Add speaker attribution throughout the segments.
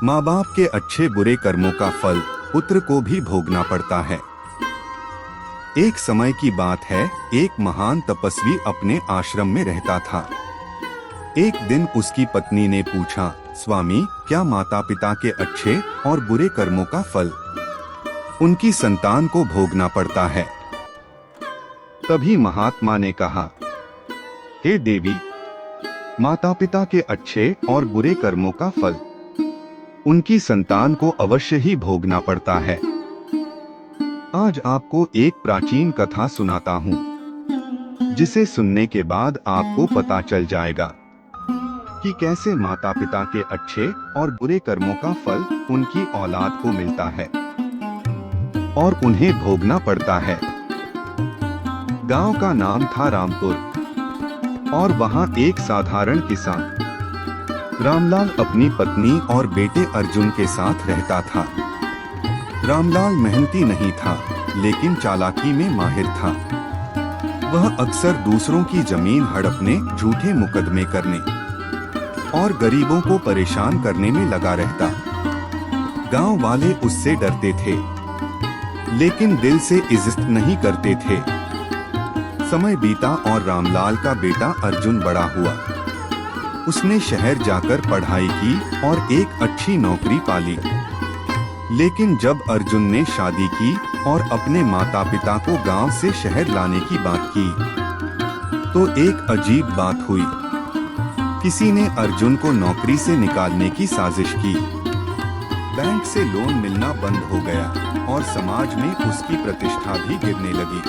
Speaker 1: माँ बाप के अच्छे बुरे कर्मों का फल पुत्र को भी भोगना पड़ता है। एक समय की बात है, एक महान तपस्वी अपने आश्रम में रहता था। एक दिन उसकी पत्नी ने पूछा, स्वामी, क्या माता पिता के अच्छे और बुरे कर्मों का फल उनकी संतान को भोगना पड़ता है? तभी महात्मा ने कहा, हे देवी, माता पिता के अच्छे और बुरे कर्मों का फल उनकी संतान को अवश्य ही भोगना पड़ता है। आज आपको एक प्राचीन कथा सुनाता हूँ, जिसे सुनने के बाद आपको पता चल जाएगा कि कैसे माता पिता के अच्छे और बुरे कर्मों का फल उनकी औलाद को मिलता है और उन्हें भोगना पड़ता है। गांव का नाम था रामपुर और वहां एक साधारण किसान रामलाल अपनी पत्नी और बेटे अर्जुन के साथ रहता था। रामलाल मेहनती नहीं था, लेकिन चालाकी में माहिर था। वह अक्सर दूसरों की जमीन हड़पने, झूठे मुकदमे करने और गरीबों को परेशान करने में लगा रहता। गांव वाले उससे डरते थे, लेकिन दिल से इज्जत नहीं करते थे। समय बीता और रामलाल का बेटा अर्जुन बड़ा हुआ। उसने शहर जाकर पढ़ाई की और एक अच्छी नौकरी पाली। लेकिन जब अर्जुन ने शादी की और अपने माता पिता को गांव से शहर लाने की बात की, तो एक अजीब बात हुई। किसी ने अर्जुन को नौकरी से निकालने की साजिश की। बैंक से लोन मिलना बंद हो गया और समाज में उसकी प्रतिष्ठा भी गिरने लगी।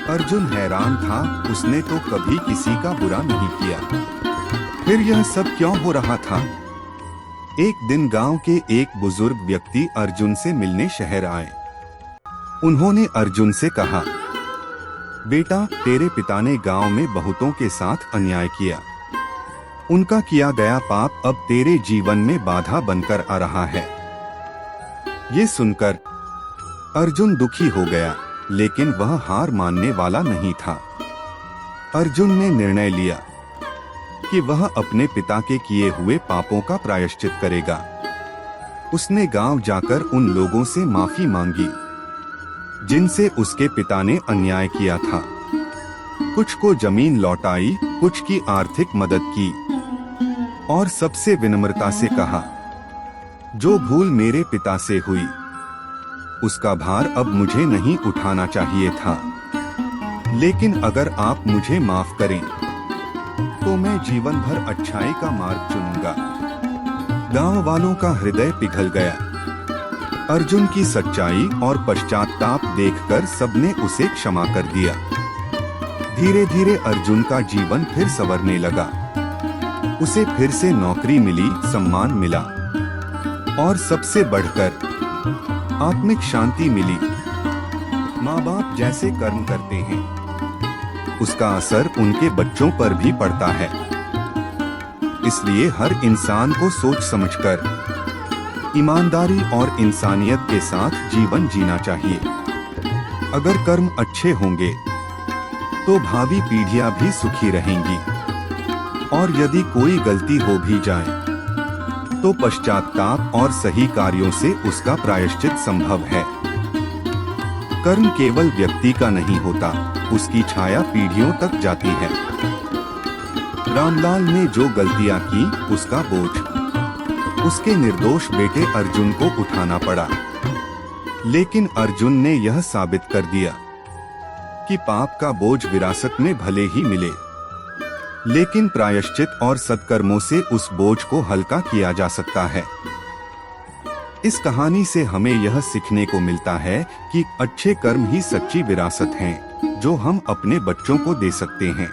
Speaker 1: अर्जुन हैरान था, उसने तो कभी किसी का बुरा नहीं किया, फिर यह सब क्यों हो रहा था? एक दिन गांव के एक बुजुर्ग व्यक्ति अर्जुन से मिलने शहर आए। उन्होंने अर्जुन से कहा, बेटा, तेरे पिता ने गांव में बहुतों के साथ अन्याय किया। उनका किया गया पाप अब तेरे जीवन में बाधा बनकर आ रहा है। ये सुनकर अर्जुन दुखी हो गया, लेकिन वह हार मानने वाला नहीं था। अर्जुन ने निर्णय लिया कि वह अपने पिता के किए हुए पापों का प्रायश्चित करेगा। उसने गांव जाकर उन लोगों से माफी मांगी जिनसे उसके पिता ने अन्याय किया था। कुछ को जमीन लौटाई, कुछ की आर्थिक मदद की और सबसे विनम्रता से कहा, जो भूल मेरे पिता से हुई उसका भार अब मुझे नहीं उठाना चाहिए था, लेकिन अगर आप मुझे माफ करें तो मैं जीवन भर अच्छाई का मार्ग चुनूंगा। गांव वालों का हृदय पिघल गया। अर्जुन की सच्चाई और पश्चाताप देखकर सबने उसे क्षमा कर दिया। धीरे धीरे अर्जुन का जीवन फिर संवरने लगा। उसे फिर से नौकरी मिली, सम्मान मिला और सबसे बढ़कर आत्मिक शांति मिली। माँ बाप जैसे कर्म करते हैं, उसका असर उनके बच्चों पर भी पड़ता है। इसलिए हर इंसान को सोच समझकर ईमानदारी और इंसानियत के साथ जीवन जीना चाहिए। अगर कर्म अच्छे होंगे तो भावी पीढ़ियां भी सुखी रहेंगी, और यदि कोई गलती हो भी जाए तो पश्चाताप और सही कार्यों से उसका प्रायश्चित संभव है। कर्म केवल व्यक्ति का नहीं होता, उसकी छाया पीढ़ियों तक जाती है। रामलाल ने जो गलतियां की, उसका बोझ उसके निर्दोष बेटे अर्जुन को उठाना पड़ा। लेकिन अर्जुन ने यह साबित कर दिया कि पाप का बोझ विरासत में भले ही मिले, लेकिन प्रायश्चित और सत्कर्मों से उस बोझ को हल्का किया जा सकता है। इस कहानी से हमें यह सीखने को मिलता है कि अच्छे कर्म ही सच्ची विरासत हैं, जो हम अपने बच्चों को दे सकते हैं।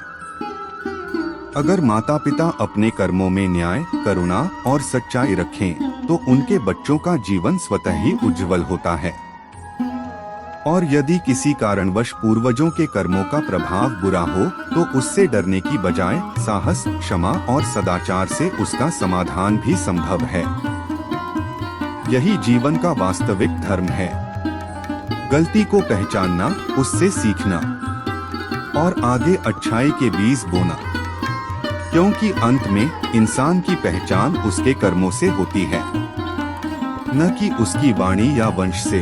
Speaker 1: अगर माता पिता अपने कर्मों में न्याय, करुणा और सच्चाई रखें, तो उनके बच्चों का जीवन स्वतः ही उज्जवल होता है। और यदि किसी कारणवश पूर्वजों के कर्मों का प्रभाव बुरा हो, तो उससे डरने की बजाय साहस, क्षमा और सदाचार से उसका समाधान भी संभव है। यही जीवन का वास्तविक धर्म है। गलती को पहचानना, उससे सीखना और आगे अच्छाई के बीज बोना, क्योंकि अंत में इंसान की पहचान उसके कर्मों से होती है। न कि उसकी वाणी या वंश से।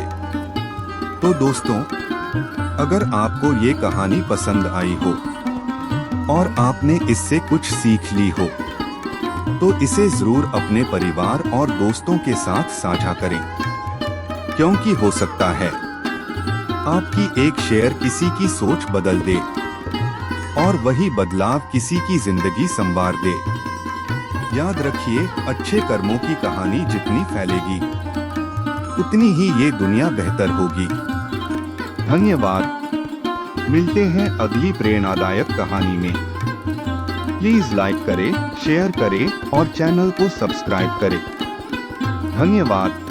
Speaker 1: तो दोस्तों, अगर आपको ये कहानी पसंद आई हो और आपने इससे कुछ सीख ली हो, तो इसे जरूर अपने परिवार और दोस्तों के साथ साझा करें, क्योंकि हो सकता है आपकी एक शेयर किसी की सोच बदल दे और वही बदलाव किसी की जिंदगी संवार दे। याद रखिए, अच्छे कर्मों की कहानी जितनी फैलेगी उतनी ही ये दुनिया बेहतर होगी। धन्यवाद। मिलते हैं अगली प्रेरणादायक कहानी में। प्लीज लाइक करें, शेयर करें और चैनल को सब्सक्राइब करें। धन्यवाद।